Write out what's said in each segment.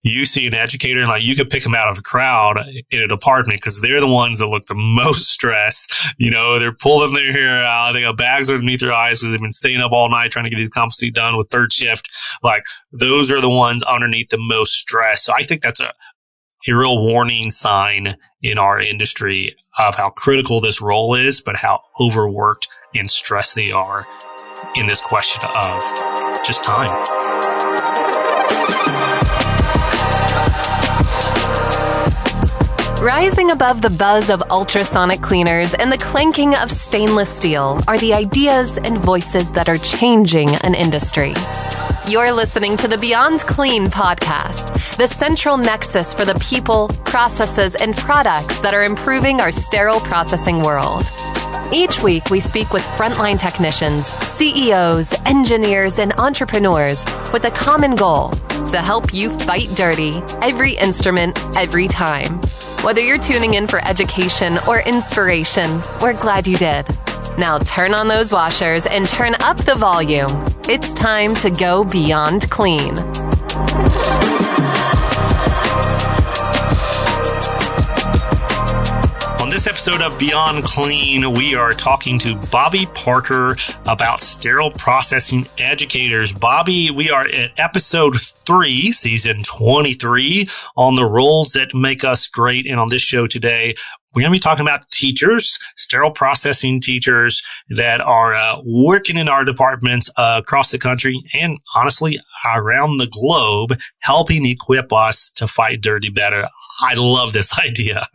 you see an educator and like you could pick them out of a crowd in a department because they're the ones that look the most stressed. You know, they're pulling their hair out. They got bags underneath their eyes because they've been staying up all night trying to get these competency done with third shift. Like those are the ones underneath the most stress. So I think that's a real warning sign in our industry of how critical this role is, but how overworked and stressed they are in this question of just time. Rising above the buzz of ultrasonic cleaners and the clanking of stainless steel are the ideas and voices that are changing an industry. You're listening to the Beyond Clean podcast, the central nexus for the people, processes, and products that are improving our sterile processing world. Each week, we speak with frontline technicians, CEOs, engineers, and entrepreneurs with a common goal: to help you fight dirty, every instrument, every time. Whether you're tuning in for education or inspiration, we're glad you did. Now turn on those washers and turn up the volume. It's time to go beyond clean. On this episode of Beyond Clean, we are talking to Bobby Parker about Sterile Processing Educators. Bobby, we are at episode 3, season 23, on the roles that make us great. And on this show today, we're going to be talking about teachers, sterile processing teachers that are working in our departments across the country and honestly around the globe, helping equip us to fight dirty better. I love this idea.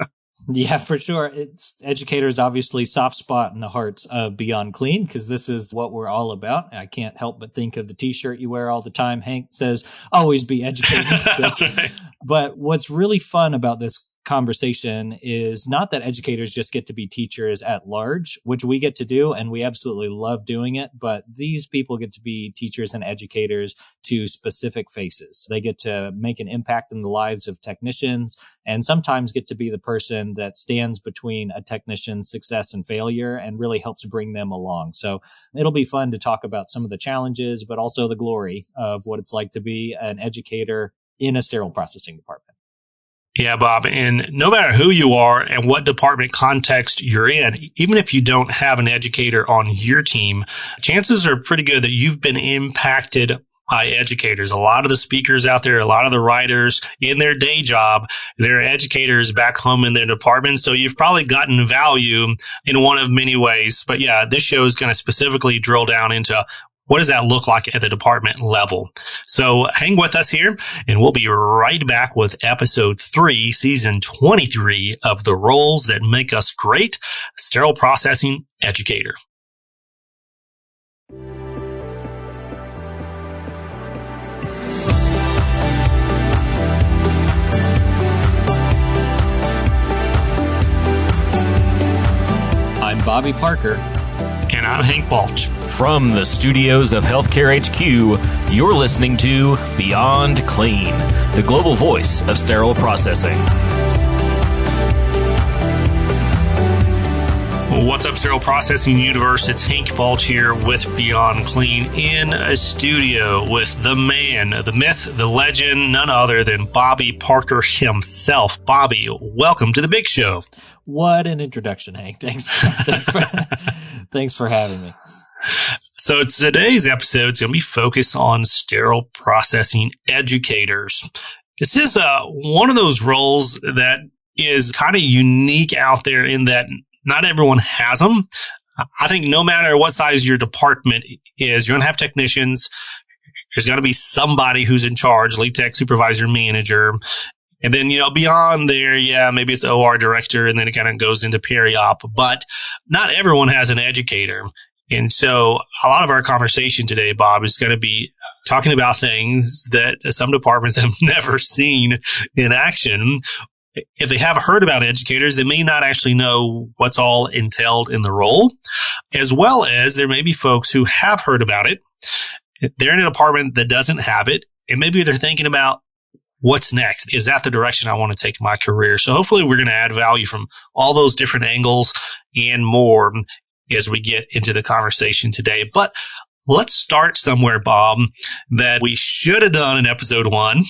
Yeah, for sure. It's educators, obviously, soft spot in the hearts of Beyond Clean, because this is what we're all about. I can't help but think of the T-shirt you wear all the time. Hank says, always be educators. That's right. But what's really fun about this conversation is not that educators just get to be teachers at large, which we get to do, and we absolutely love doing it, but these people get to be teachers and educators to specific faces. They get to make an impact in the lives of technicians and sometimes get to be the person that stands between a technician's success and failure and really helps bring them along. So it'll be fun to talk about some of the challenges, but also the glory of what it's like to be an educator in a sterile processing department. Yeah, Bob. And no matter who you are and what department context you're in, even if you don't have an educator on your team, chances are pretty good that you've been impacted by educators. A lot of the speakers out there, a lot of the writers in their day job, they're educators back home in their department. So you've probably gotten value in one of many ways. But yeah, this show is going to specifically drill down into what does that look like at the department level? So hang with us here, and we'll be right back with episode 3, season 23 of The Roles That Make Us Great, Sterile Processing Educator. I'm Bobby Parker. And I'm Hank Balch. From the studios of Healthcare HQ, you're listening to Beyond Clean, the global voice of sterile processing. What's up, Sterile Processing Universe? It's Hank Balch here with Beyond Clean in a studio with the man, the myth, the legend, none other than Bobby Parker himself. Bobby, welcome to the big show. What an introduction, Hank. Thanks for having me. So today's episode is going to be focused on sterile processing educators. This is one of those roles that is kind of unique out there in that not everyone has them. I think no matter what size your department is, you're going to have technicians. There's going to be somebody who's in charge, lead tech, supervisor, manager. And then, beyond there, yeah, maybe it's OR director, and then it kind of goes into peri-op. But not everyone has an educator. And so a lot of our conversation today, Bob, is going to be talking about things that some departments have never seen in action. If they have heard about educators, they may not actually know what's all entailed in the role, as well as there may be folks who have heard about it. They're in a department that doesn't have it, and maybe they're thinking about what's next. Is that the direction I want to take my career? So hopefully we're going to add value from all those different angles and more as we get into the conversation today. But let's start somewhere, Bob, that we should have done in episode 1.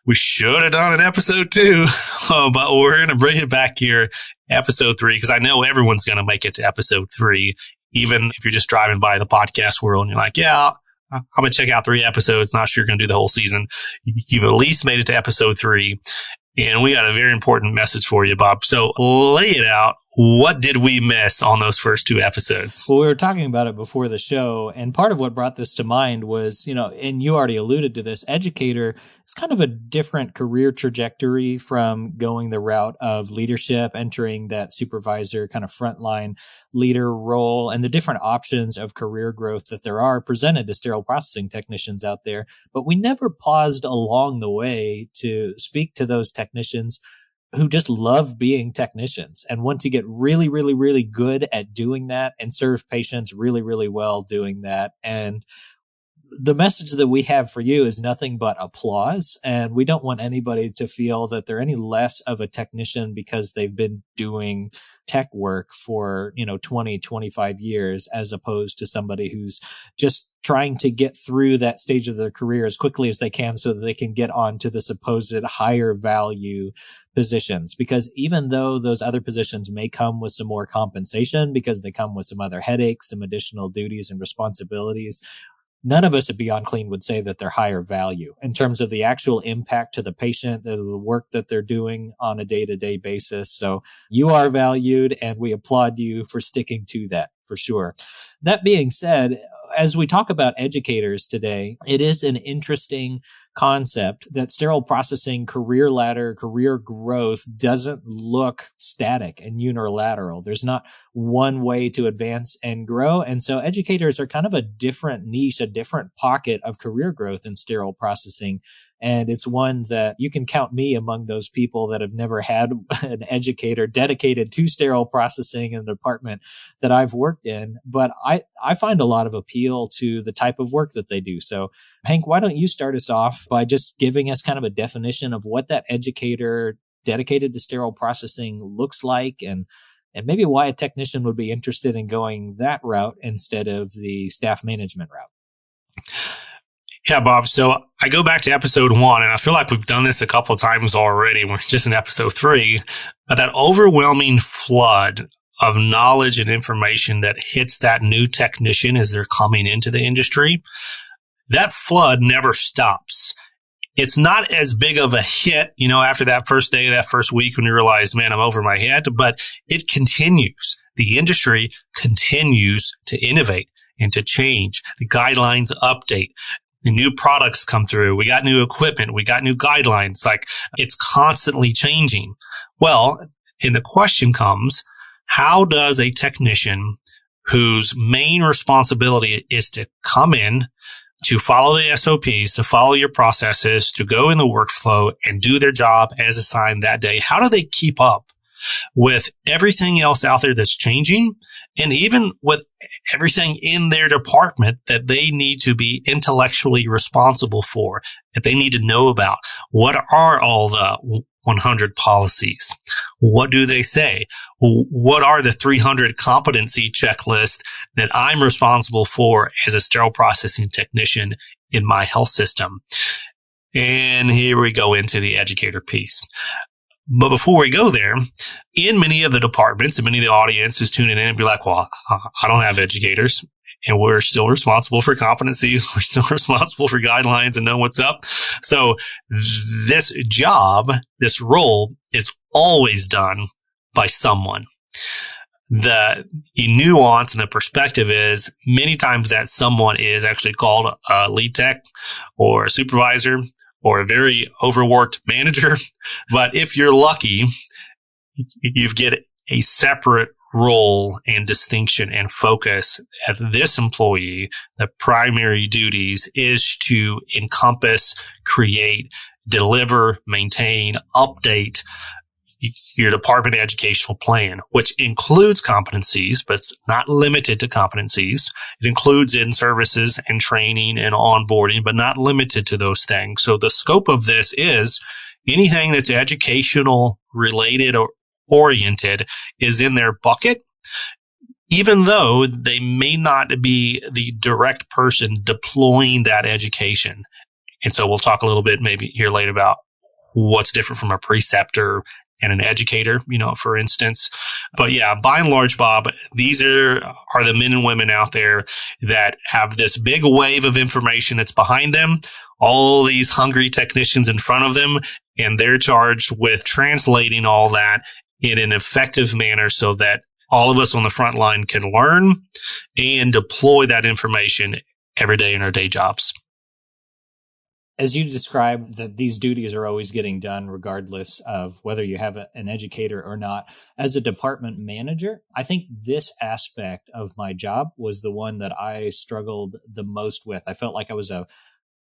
We should have done in episode 2, but we're going to bring it back here, episode 3, because I know everyone's going to make it to episode 3, even if you're just driving by the podcast world and you're like, yeah, I'm going to check out 3 episodes. Not sure you're going to do the whole season. You've at least made it to episode 3. And we got a very important message for you, Bob. So lay it out. What did we miss on those first 2 episodes? Well, we were talking about it before the show, and part of what brought this to mind was, and you already alluded to this, educator is kind of a different career trajectory from going the route of leadership, entering that supervisor kind of frontline leader role, and the different options of career growth that there are presented to sterile processing technicians out there. But we never paused along the way to speak to those technicians who just love being technicians and want to get really, really, really good at doing that and serve patients really, really well doing that. And the message that we have for you is nothing but applause. And we don't want anybody to feel that they're any less of a technician because they've been doing tech work for, 20, 25 years, as opposed to somebody who's just trying to get through that stage of their career as quickly as they can so that they can get on to the supposed higher value positions. Because even though those other positions may come with some more compensation because they come with some other headaches, some additional duties and responsibilities, none of us at Beyond Clean would say that they're higher value in terms of the actual impact to the patient, the work that they're doing on a day-to-day basis. So you are valued, and we applaud you for sticking to that for sure. That being said, as we talk about educators today, it is an interesting concept that sterile processing career ladder, career growth doesn't look static and unilateral. There's not one way to advance and grow. And so educators are kind of a different niche, a different pocket of career growth in sterile processing. And it's one that you can count me among those people that have never had an educator dedicated to sterile processing in the department that I've worked in. But I find a lot of appeal to the type of work that they do. So Hank, why don't you start us off by just giving us kind of a definition of what that educator dedicated to sterile processing looks like, and maybe why a technician would be interested in going that route instead of the staff management route. Yeah, Bob. So I go back to episode 1, and I feel like we've done this a couple of times already. We're just in episode 3. That overwhelming flood of knowledge and information that hits that new technician as they're coming into the industry, that flood never stops. It's not as big of a hit, after that first day, that first week when you realize, man, I'm over my head, but it continues. The industry continues to innovate and to change. The guidelines update. The new products come through. We got new equipment. We got new guidelines. Like, it's constantly changing. Well, and the question comes, how does a technician whose main responsibility is to come in, to follow the SOPs, to follow your processes, to go in the workflow and do their job as assigned that day, how do they keep up with everything else out there that's changing, and even with everything in their department that they need to be intellectually responsible for, that they need to know about? What are all the 100 policies? What do they say? What are the 300 competency checklists that I'm responsible for as a sterile processing technician in my health system? And here we go into the educator piece. But before we go there, in many of the departments and many of the audience is tuning in and be like, well, I don't have educators, and we're still responsible for competencies. We're still responsible for guidelines and know what's up. So this job, this role is always done by someone. The nuance and the perspective is many times that someone is actually called a lead tech or a supervisor or a very overworked manager. But if you're lucky, you get a separate role and distinction and focus at this employee. The primary duties is to encompass, create, deliver, maintain, update your department educational plan, which includes competencies, but it's not limited to competencies. It includes in services and training and onboarding, but not limited to those things. So the scope of this is anything that's educational related or oriented is in their bucket. even though they may not be the direct person deploying that education. And so we'll talk a little bit maybe here later about what's different from a preceptor and an educator, for instance. But yeah, by and large, Bob, these are the men and women out there that have this big wave of information that's behind them, all these hungry technicians in front of them, and they're charged with translating all that in an effective manner so that all of us on the front line can learn and deploy that information every day in our day jobs. As you described, that these duties are always getting done regardless of whether you have an educator or not. As a department manager, I think this aspect of my job was the one that I struggled the most with. I felt like I was a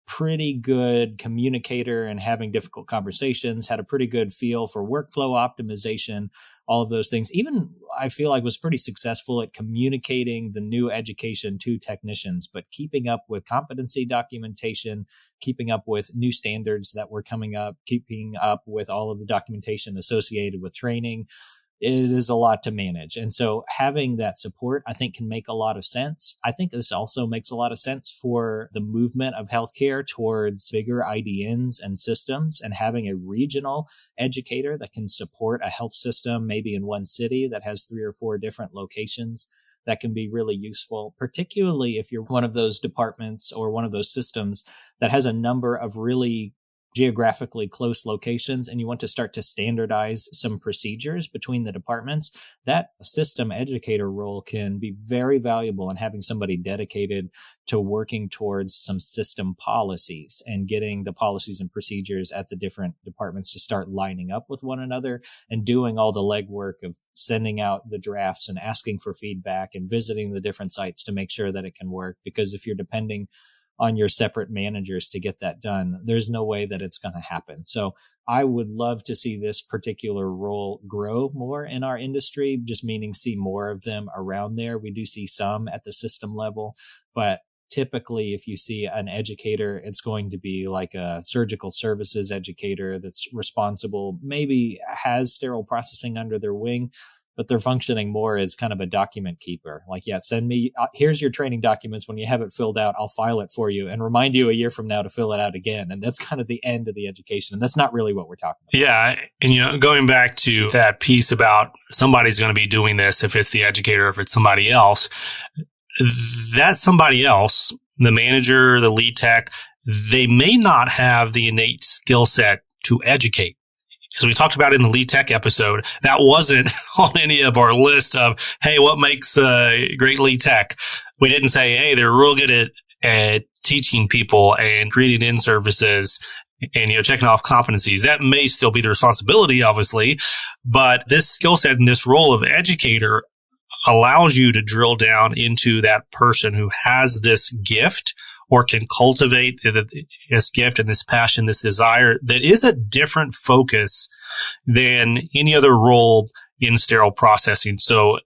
pretty good communicator and having difficult conversations, had a pretty good feel for workflow optimization, all of those things. Even I feel like was pretty successful at communicating the new education to technicians, but keeping up with competency documentation, keeping up with new standards that were coming up, keeping up with all of the documentation associated with training, it is a lot to manage. And so having that support, I think, can make a lot of sense. I think this also makes a lot of sense for the movement of healthcare towards bigger IDNs and systems, and having a regional educator that can support a health system, maybe in one city that has 3 or 4 different locations. That can be really useful, particularly if you're one of those departments or one of those systems that has a number of really geographically close locations, and you want to start to standardize some procedures between the departments. That system educator role can be very valuable in having somebody dedicated to working towards some system policies and getting the policies and procedures at the different departments to start lining up with one another, and doing all the legwork of sending out the drafts and asking for feedback and visiting the different sites to make sure that it can work. Because if you're depending on your separate managers to get that done, there's no way that it's going to happen. So I would love to see this particular role grow more in our industry, just meaning see more of them around there. We do see some at the system level, but typically if you see an educator, it's going to be like a surgical services educator that's responsible, maybe has sterile processing under their wing, but they're functioning more as kind of a document keeper. Like, yeah, send me, here's your training documents. When you have it filled out, I'll file it for you and remind you a year from now to fill it out again. And that's kind of the end of the education. And that's not really what we're talking about. Yeah. And, going back to that piece about somebody's going to be doing this, if it's the educator, or if it's somebody else, that somebody else, the manager, the lead tech, they may not have the innate skill set to educate. As we talked about in the lead tech episode, that wasn't on any of our list of, hey, what makes a great lead tech? We didn't say, hey, they're real good at teaching people and creating in services and, checking off competencies. That may still be the responsibility, obviously, but this skill set and this role of educator allows you to drill down into that person who has this gift or can cultivate this gift and this passion, this desire that is a different focus than any other role in sterile processing. So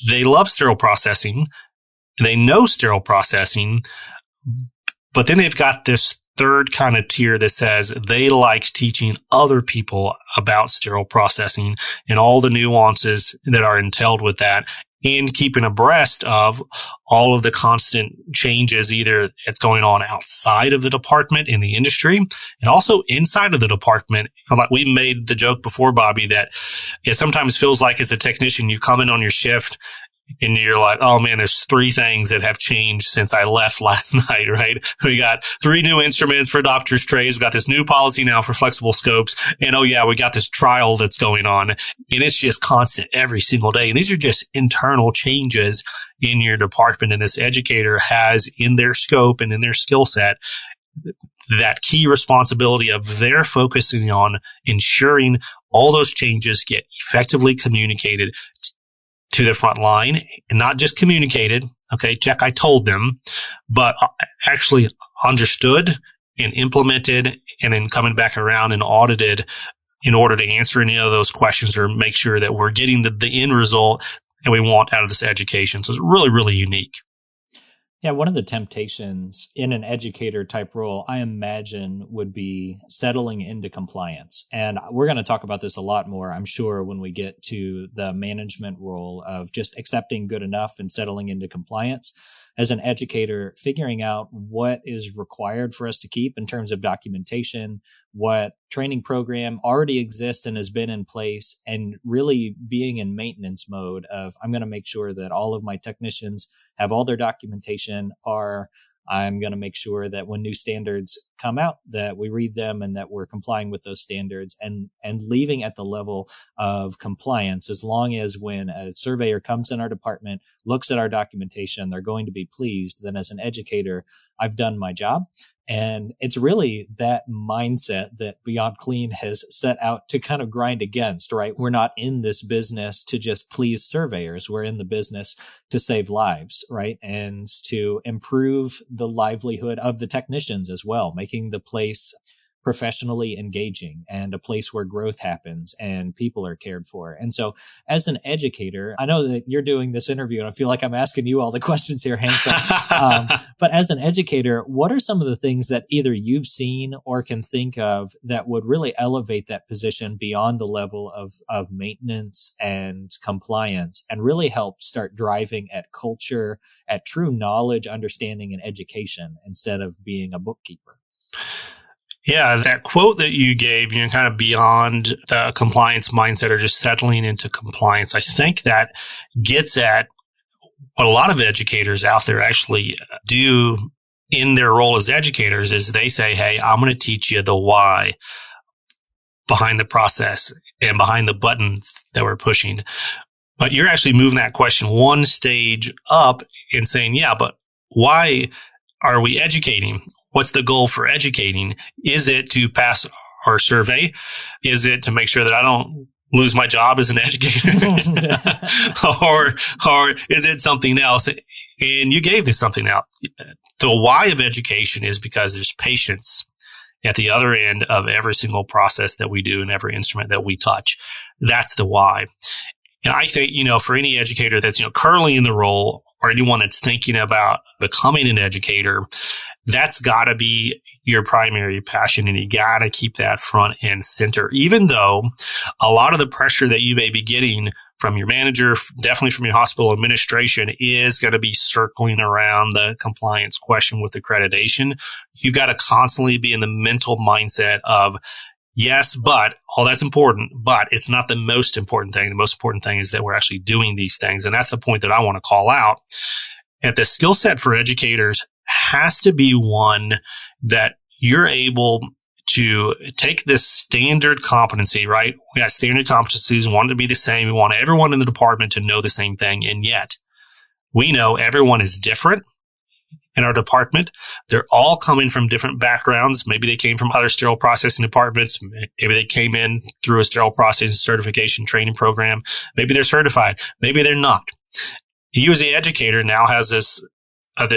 they love sterile processing, they know sterile processing, but then they've got this third kind of tier that says they like teaching other people about sterile processing and all the nuances that are entailed with that, and keeping abreast of all of the constant changes, either it's going on outside of the department in the industry and also inside of the department. Like we made the joke before, Bobby, that it sometimes feels like as a technician, you come in on your shift and you're like, oh man, there's 3 things that have changed since I left last night, right? We got 3 new instruments for doctor's trays. We got this new policy now for flexible scopes. And oh yeah, we got this trial that's going on. And it's just constant every single day. And these are just internal changes in your department. And this educator has in their scope and in their skill set that key responsibility of their focusing on ensuring all those changes get effectively communicated to the front line, and not just communicated. Okay, check, I told them, but actually understood and implemented, and then coming back around and audited in order to answer any of those questions or make sure that we're getting the end result that we want out of this education. So it's really, really unique. Yeah, one of the temptations in an educator type role, I imagine, would be settling into compliance. And we're going to talk about this a lot more, I'm sure, when we get to the management role of just accepting good enough and settling into compliance. As an educator, figuring out what is required for us to keep in terms of documentation, what training program already exists and has been in place, and really being in maintenance mode of, I'm going to make sure that all of my technicians have all their documentation, I'm going to make sure that when new standards come out, that we read them and that we're complying with those standards, and leaving at the level of compliance, as long as when a surveyor comes in our department, looks at our documentation, they're going to be pleased. Then as an educator, I've done my job. And it's really that mindset that Beyond Clean has set out to kind of grind against, right? We're not in this business to just please surveyors. We're in the business to save lives, right? And to improve the livelihood of the technicians as well, making the place professionally engaging and a place where growth happens and people are cared for. And so as an educator, I know that you're doing this interview and I feel like I'm asking you all the questions here, Hank. But as an educator, what are some of the things that either you've seen or can think of that would really elevate that position beyond the level of maintenance and compliance and really help start driving at culture, at true knowledge, understanding, and education instead of being a bookkeeper? Yeah, that quote that you gave, kind of beyond the compliance mindset or just settling into compliance, I think that gets at what a lot of educators out there actually do in their role as educators is they say, hey, I'm going to teach you the why behind the process and behind the button that we're pushing. But you're actually moving that question one stage up and saying, yeah, but why are we educating? What's the goal for educating? Is it to pass our survey? Is it to make sure that I don't lose my job as an educator? or is it something else? And you gave this something out. The why of education is because there's patience at the other end of every single process that we do and every instrument that we touch. That's the why. And I think, for any educator that's, currently in the role or anyone that's thinking about becoming an educator, that's got to be your primary passion, and you got to keep that front and center, even though a lot of the pressure that you may be getting from your manager, definitely from your hospital administration, is going to be circling around the compliance question with accreditation. You've got to constantly be in the mental mindset of, yes, but all that's important, but it's not the most important thing. The most important thing is that we're actually doing these things. And that's the point that I want to call out. And the skill set for educators has to be one that you're able to take this standard competency, right? We got standard competencies. We want it to be the same. We want everyone in the department to know the same thing. And yet we know everyone is different in our department. They're all coming from different backgrounds. Maybe they came from other sterile processing departments. Maybe they came in through a sterile processing certification training program. Maybe they're certified. Maybe they're not. You as the educator now has this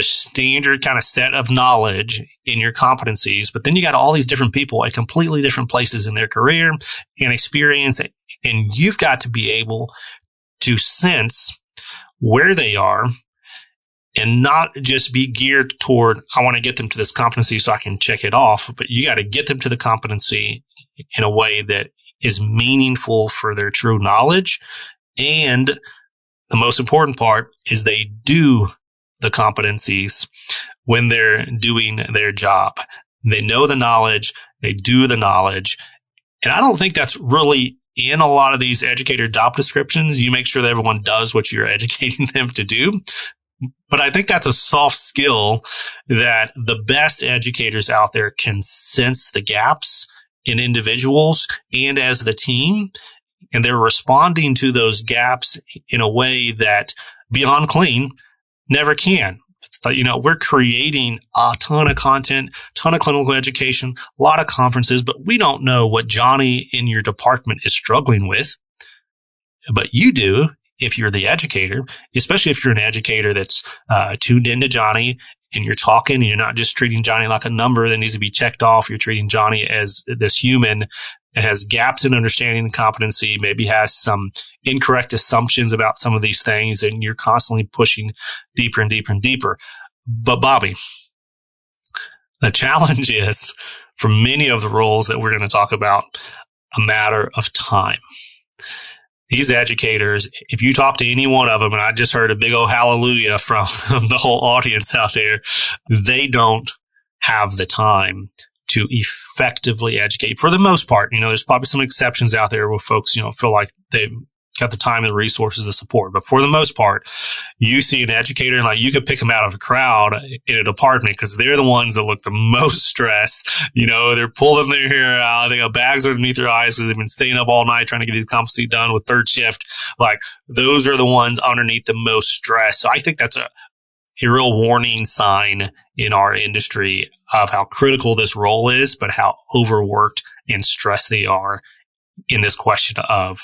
standard kind of set of knowledge in your competencies, but then you got all these different people at completely different places in their career and experience, and you've got to be able to sense where they are and not just be geared toward, I want to get them to this competency so I can check it off, but you got to get them to the competency in a way that is meaningful for their true knowledge. And the most important part is they do the competencies when they're doing their job. They know the knowledge, they do the knowledge. And I don't think that's really in a lot of these educator job descriptions. You make sure that everyone does what you're educating them to do. But I think that's a soft skill that the best educators out there can sense the gaps in individuals and as the team. And they're responding to those gaps in a way that Beyond Clean never can. We're creating a ton of content, ton of clinical education, a lot of conferences, but we don't know what Johnny in your department is struggling with. But you do if you're the educator, especially if you're an educator that's tuned into Johnny and you're talking and you're not just treating Johnny like a number that needs to be checked off. You're treating Johnny as this human that has gaps in understanding and competency, maybe has some incorrect assumptions about some of these things, and you're constantly pushing deeper and deeper and deeper. But Bobby, the challenge is for many of the roles that we're going to talk about, a matter of time. These educators, if you talk to any one of them, and I just heard a big old hallelujah from the whole audience out there, they don't have the time to effectively educate for the most part. There's probably some exceptions out there where folks, feel like they've got the time and the resources to support. But for the most part, you see an educator and you could pick them out of a crowd in a department because they're the ones that look the most stressed. They're pulling their hair out. They got bags underneath their eyes because they've been staying up all night trying to get these competency done with third shift. Those are the ones underneath the most stress. So I think that's a real warning sign in our industry of how critical this role is, but how overworked and stressed they are in this question of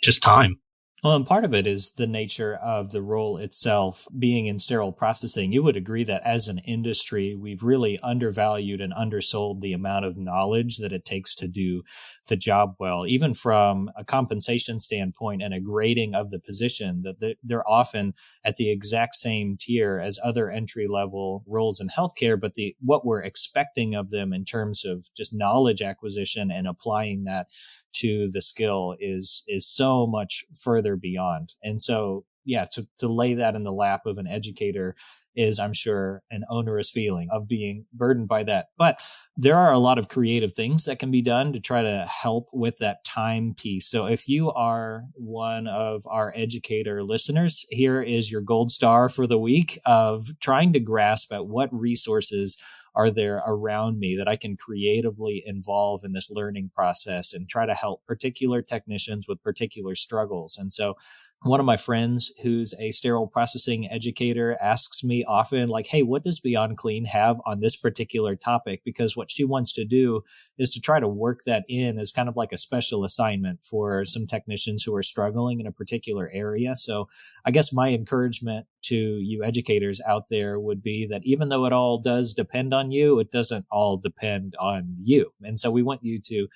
just time. Well, and part of it is the nature of the role itself being in sterile processing. You would agree that as an industry, we've really undervalued and undersold the amount of knowledge that it takes to do the job well, even from a compensation standpoint and a grading of the position, that they're often at the exact same tier as other entry-level roles in healthcare, but what we're expecting of them in terms of just knowledge acquisition and applying that to the skill is so much further beyond. And so, to lay that in the lap of an educator is, I'm sure, an onerous feeling of being burdened by that. But there are a lot of creative things that can be done to try to help with that time piece. So if you are one of our educator listeners, here is your gold star for the week of trying to grasp at what resources are there around me that I can creatively involve in this learning process and try to help particular technicians with particular struggles. And so one of my friends who's a sterile processing educator asks me often, hey, what does Beyond Clean have on this particular topic? Because what she wants to do is to try to work that in as kind of like a special assignment for some technicians who are struggling in a particular area. So I guess my encouragement to you educators out there would be that even though it all does depend on you, it doesn't all depend on you. And so we want you to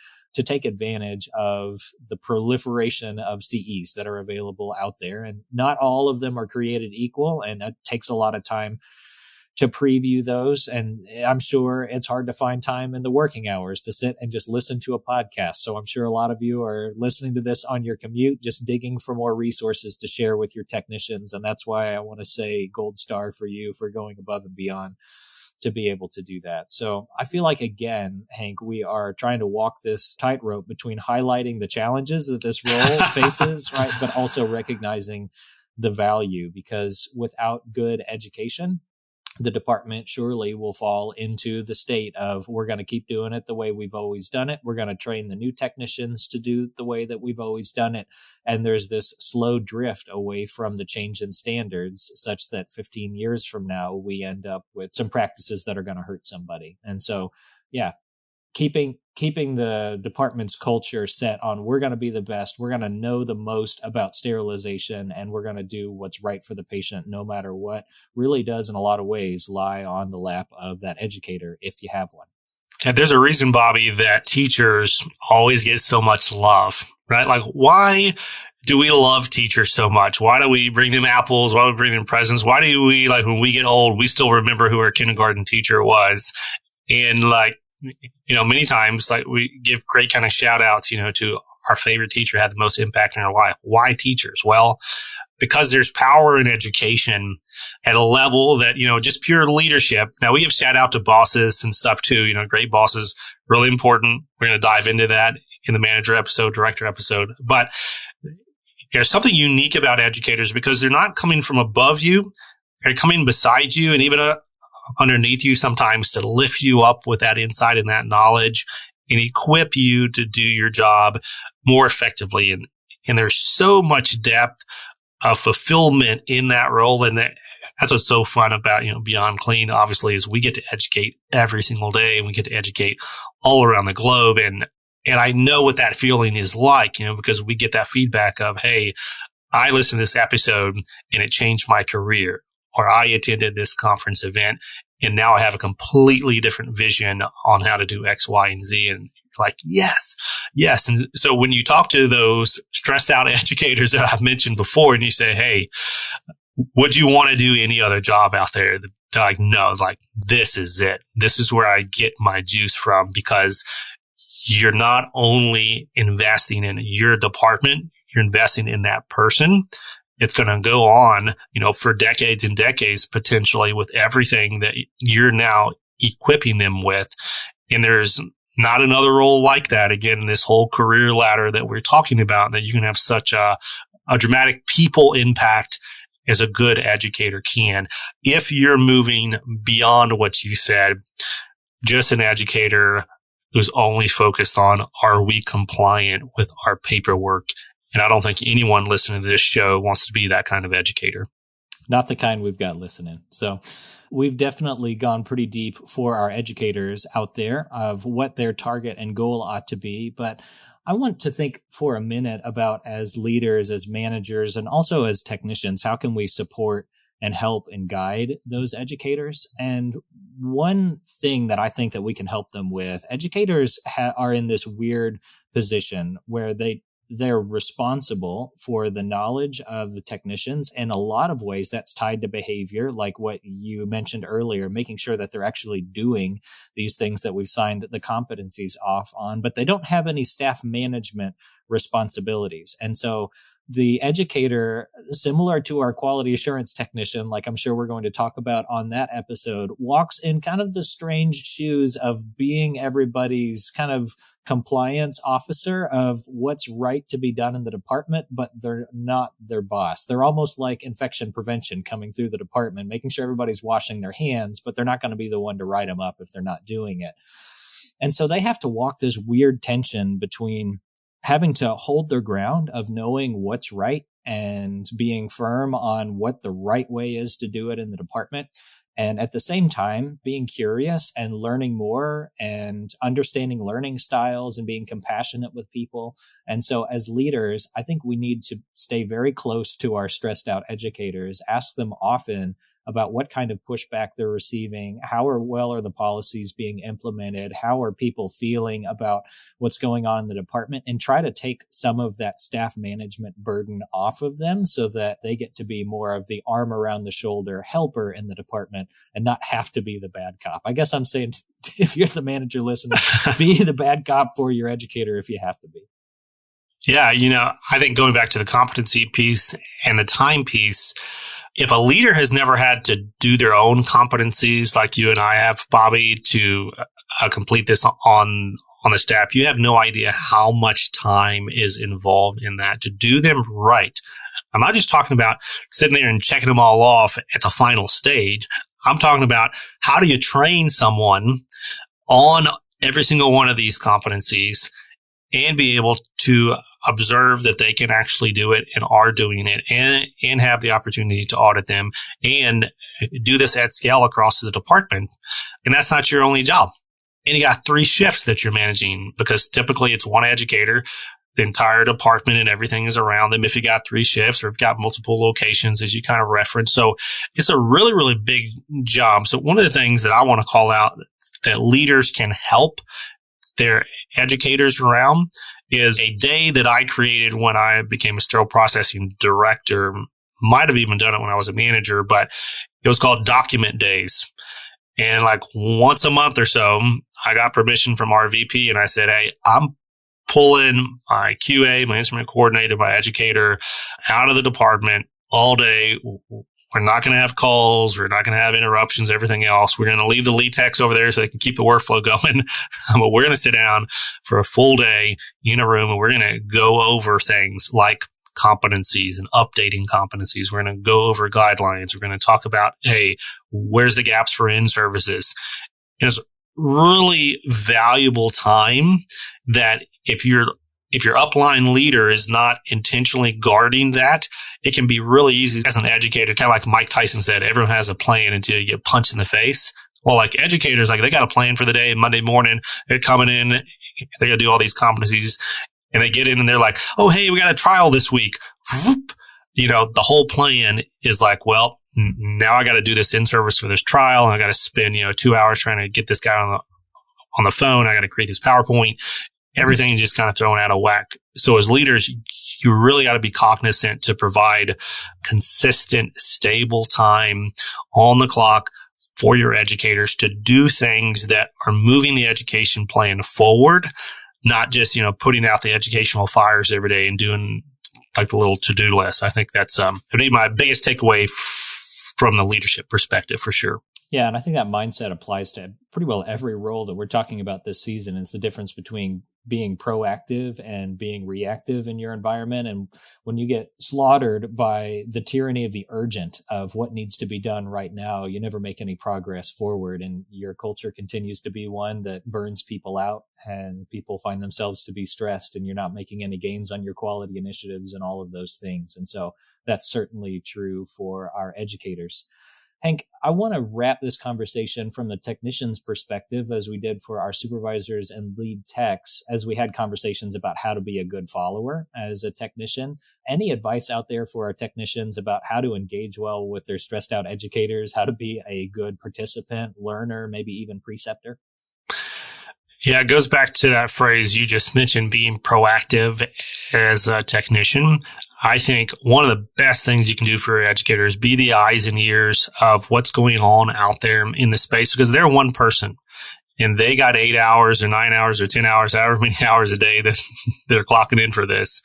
take advantage of the proliferation of CEs that are available out there. And not all of them are created equal, and it takes a lot of time to preview those. And I'm sure it's hard to find time in the working hours to sit and just listen to a podcast. So I'm sure a lot of you are listening to this on your commute, just digging for more resources to share with your technicians. And that's why I want to say gold star for you for going above and beyond to be able to do that. So I feel like, again, Hank, we are trying to walk this tightrope between highlighting the challenges that this role faces, right, but also recognizing the value, because without good education, the department surely will fall into the state of, we're going to keep doing it the way we've always done it. We're going to train the new technicians to do the way that we've always done it. And there's this slow drift away from the change in standards, such that 15 years from now, we end up with some practices that are going to hurt somebody. And so, keeping the department's culture set on, we're going to be the best, we're going to know the most about sterilization, and we're going to do what's right for the patient no matter what, really does in a lot of ways lie on the lap of that educator if you have one. And there's a reason, Bobby, that teachers always get so much love, right? Why do we love teachers so much? Why do we bring them apples? Why do we bring them presents? Why do we, when we get old, we still remember who our kindergarten teacher was? And many times, we give great kind of shout outs, to our favorite teacher had the most impact in our life. Why teachers? Well, because there's power in education at a level that, just pure leadership. Now, we have shout out to bosses and stuff too, great bosses, really important. We're going to dive into that in the manager episode, director episode. But there's something unique about educators because they're not coming from above you. They're coming beside you and even underneath you sometimes to lift you up with that insight and that knowledge and equip you to do your job more effectively. And there's so much depth of fulfillment in that role. And that's what's so fun about, Beyond Clean, obviously, is we get to educate every single day and we get to educate all around the globe. And I know what that feeling is like, because we get that feedback of, hey, I listened to this episode and it changed my career. Or I attended this conference event and now I have a completely different vision on how to do X, Y, and Z. And you're like, yes. And so when you talk to those stressed out educators that I've mentioned before and you say, hey, would you want to do any other job out there? they're like, no, it's like, this is it. This is where I get my juice from, because you're not only investing in your department, you're investing in that person. It's going to go on, for decades and decades, potentially, with everything that you're now equipping them with. And there's not another role like that, again, in this whole career ladder that we're talking about, that you can have such a dramatic people impact as a good educator can. If you're moving beyond what you said, just an educator who's only focused on, are we compliant with our paperwork? And I don't think anyone listening to this show wants to be that kind of educator. Not the kind we've got listening. So we've definitely gone pretty deep for our educators out there of what their target and goal ought to be. But I want to think for a minute about, as leaders, as managers, and also as technicians, how can we support and help and guide those educators? And one thing that I think that we can help them with, educators are in this weird position where they're responsible for the knowledge of the technicians. In a lot of ways, that's tied to behavior, like what you mentioned earlier, making sure that they're actually doing these things that we've signed the competencies off on, but they don't have any staff management responsibilities. And so the educator, similar to our quality assurance technician, like I'm sure we're going to talk about on that episode, walks in kind of the strange shoes of being everybody's kind of compliance officer of what's right to be done in the department, but they're not their boss. They're almost like infection prevention coming through the department, making sure everybody's washing their hands, but they're not going to be the one to write them up if they're not doing it. And so they have to walk this weird tension between having to hold their ground of knowing what's right and being firm on what the right way is to do it in the department. And at the same time, being curious and learning more and understanding learning styles and being compassionate with people. And so as leaders, I think we need to stay very close to our stressed out educators, ask them often about what kind of pushback they're receiving, how well are the policies being implemented, how are people feeling about what's going on in the department, and try to take some of that staff management burden off of them so that they get to be more of the arm around the shoulder helper in the department and not have to be the bad cop. I guess I'm saying, if you're the manager listening, be the bad cop for your educator if you have to be. Yeah, I think going back to the competency piece and the time piece, if a leader has never had to do their own competencies like you and I have, Bobby, to complete this on the staff, you have no idea how much time is involved in that to do them right. I'm not just talking about sitting there and checking them all off at the final stage. I'm talking about, how do you train someone on every single one of these competencies and be able to observe that they can actually do it and are doing it, and have the opportunity to audit them and do this at scale across the department. And that's not your only job. And you got 3 shifts that you're managing, because typically it's one educator, the entire department and everything is around them if you got 3 shifts, or if you've got multiple locations, as you kind of referenced. So it's a really, really big job. So one of the things that I want to call out that leaders can help their educators around is a day that I created when I became a sterile processing director. Might have even done it when I was a manager, but it was called document days. And like once a month or so, I got permission from our VP and I said, hey, I'm pulling my QA, my instrument coordinator, my educator out of the department all day. We're not going to have calls. We're not going to have interruptions, everything else. We're going to leave the lead techs over there so they can keep the workflow going. But we're going to sit down for a full day in a room and we're going to go over things like competencies and updating competencies. We're going to go over guidelines. We're going to talk about, hey, where's the gaps for in-services? And it's really valuable time that if your upline leader is not intentionally guarding that, it can be really easy as an educator, kind of like Mike Tyson said, everyone has a plan until you get punched in the face. Well, like educators, like they got a plan for the day. Monday morning, they're coming in, they're going to do all these competencies, and they get in and they're like, oh, hey, we got a trial this week. Whoop. The whole plan is like, well, now I got to do this in-service for this trial, and I got to spend, 2 hours trying to get this guy on the phone. I got to create this PowerPoint. Everything is just kind of thrown out of whack. So as leaders, you really got to be cognizant to provide consistent, stable time on the clock for your educators to do things that are moving the education plan forward, not just, putting out the educational fires every day and doing like the little to-do list. I think that's my biggest takeaway from the leadership perspective for sure. Yeah, and I think that mindset applies to pretty well every role that we're talking about this season. Is the difference between being proactive and being reactive in your environment. And when you get slaughtered by the tyranny of the urgent of what needs to be done right now, you never make any progress forward. And your culture continues to be one that burns people out, and people find themselves to be stressed, and you're not making any gains on your quality initiatives and all of those things. And so that's certainly true for our educators. Hank, I want to wrap this conversation from the technician's perspective, as we did for our supervisors and lead techs, as we had conversations about how to be a good follower as a technician. Any advice out there for our technicians about how to engage well with their stressed out educators, how to be a good participant, learner, maybe even preceptor? Yeah, it goes back to that phrase you just mentioned, being proactive as a technician. I think one of the best things you can do for your educator is be the eyes and ears of what's going on out there in the space, because they're one person and they got 8 hours or 9 hours or 10 hours, however many hours a day that they're clocking in for this.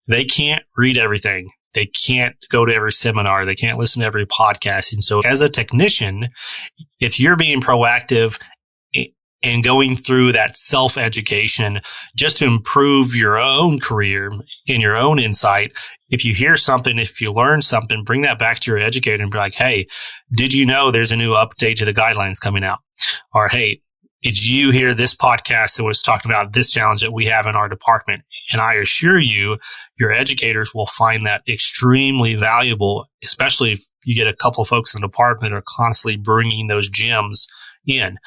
They can't read everything. They can't go to every seminar. They can't listen to every podcast. And so as a technician, if you're being proactive and going through that self-education just to improve your own career and your own insight, if you hear something, if you learn something, bring that back to your educator and be like, hey, did you know there's a new update to the guidelines coming out? Or, hey, did you hear this podcast that was talking about this challenge that we have in our department? And I assure you, your educators will find that extremely valuable, especially if you get a couple of folks in the department that are constantly bringing those gems in.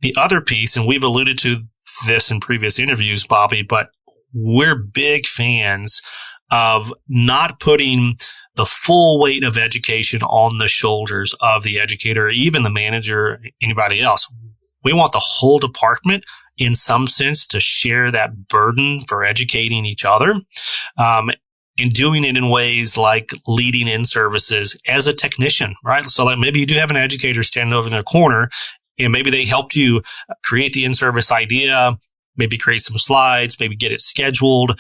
The other piece, and we've alluded to this in previous interviews, Bobby, but we're big fans of not putting the full weight of education on the shoulders of the educator, or even the manager, anybody else. We want the whole department, in some sense, to share that burden for educating each other, and doing it in ways like leading in services as a technician, right? So like maybe you do have an educator standing over in their corner, and maybe they helped you create the in-service idea, maybe create some slides, maybe get it scheduled.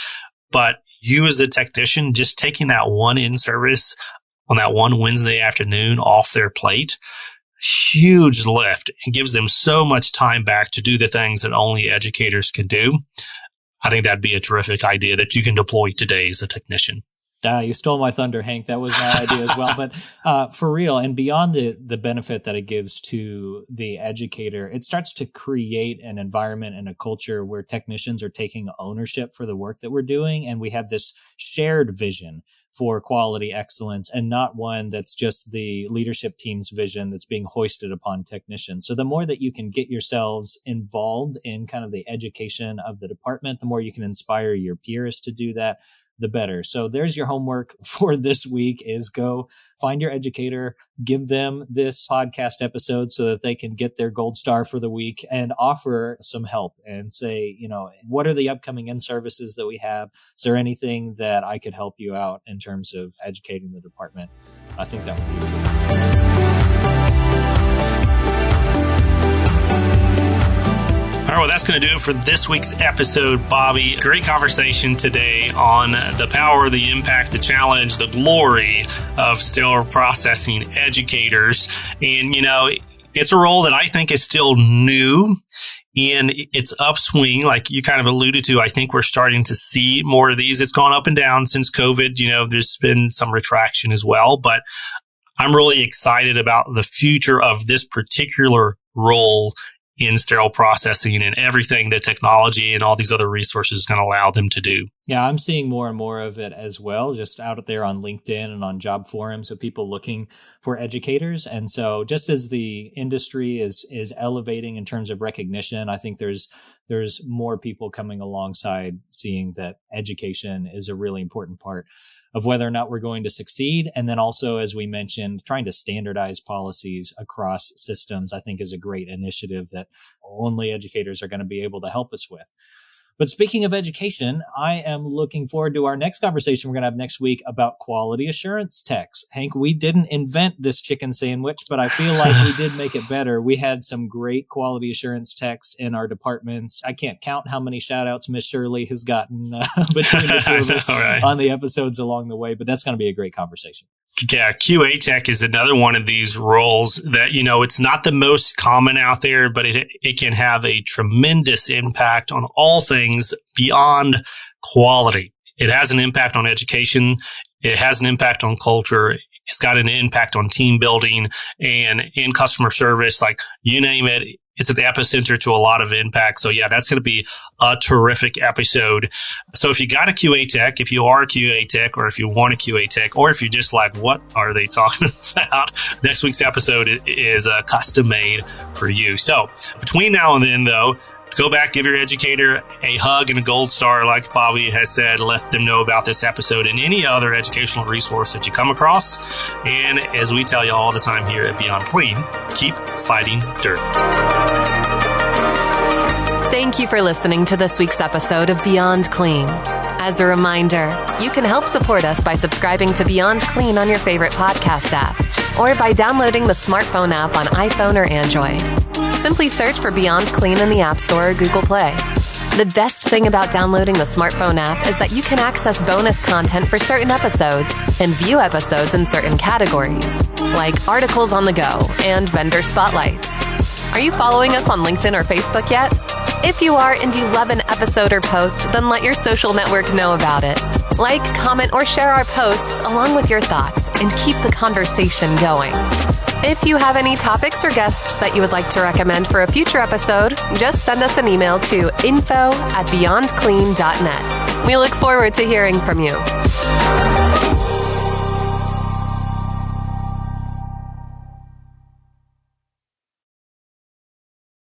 But you as a technician, just taking that one in-service on that one Wednesday afternoon off their plate, huge lift, and gives them so much time back to do the things that only educators can do. I think that'd be a terrific idea that you can deploy today as a technician. You stole my thunder, Hank. That was my idea as well. But for real, and beyond the benefit that it gives to the educator, it starts to create an environment and a culture where technicians are taking ownership for the work that we're doing. And we have this shared vision for quality excellence, and not one that's just the leadership team's vision that's being hoisted upon technicians. So the more that you can get yourselves involved in kind of the education of the department, the more you can inspire your peers to do that, the better. So there's your homework for this week: is go find your educator, give them this podcast episode so that they can get their gold star for the week, and offer some help and say, what are the upcoming in-services that we have? Is there anything that I could help you out in terms of educating the department? I think that would be good. All right, well, that's going to do it for this week's episode, Bobby. Great conversation today on the power, the impact, the challenge, the glory of sterile processing educators. And, it's a role that I think is still new in its upswing. Like you kind of alluded to, I think we're starting to see more of these. It's gone up and down since COVID. There's been some retraction as well, but I'm really excited about the future of this particular role in sterile processing and everything that technology and all these other resources can allow them to do. Yeah, I'm seeing more and more of it as well, just out there on LinkedIn and on job forums of people looking for educators. And so just as the industry is elevating in terms of recognition, I think there's more people coming alongside seeing that education is a really important part of whether or not we're going to succeed. And then also, as we mentioned, trying to standardize policies across systems, I think is a great initiative that only educators are going to be able to help us with. But speaking of education, I am looking forward to our next conversation we're going to have next week about quality assurance techs. Hank, we didn't invent this chicken sandwich, but I feel like we did make it better. We had some great quality assurance techs in our departments. I can't count how many shout outs Miss Shirley has gotten between the two of us on the episodes along the way, but that's going to be a great conversation. Yeah, QA tech is another one of these roles that, it's not the most common out there, but it can have a tremendous impact on all things beyond quality. It has an impact on education. It has an impact on culture. It's got an impact on team building and in customer service, like you name it. It's at the epicenter to a lot of impact. So yeah, that's going to be a terrific episode. So if you got a QA tech, if you are a QA tech, or if you want a QA tech, or if you're just like, what are they talking about? Next week's episode is custom made for you. So between now and then though, go back, give your educator a hug and a gold star, like Bobby has said. Let them know about this episode and any other educational resource that you come across. And as we tell you all the time here at Beyond Clean, keep fighting dirt. Thank you for listening to this week's episode of Beyond Clean. As a reminder, you can help support us by subscribing to Beyond Clean on your favorite podcast app, or by downloading the smartphone app on iPhone or Android. Simply search for Beyond Clean in the App Store or Google Play. The best thing about downloading the smartphone app is that you can access bonus content for certain episodes and view episodes in certain categories, like articles on the go and vendor spotlights. Are you following us on LinkedIn or Facebook yet? If you are and you love an episode or post, then let your social network know about it. Like, comment, or share our posts along with your thoughts and keep the conversation going. If you have any topics or guests that you would like to recommend for a future episode, just send us an email to info@beyondclean.net. We look forward to hearing from you.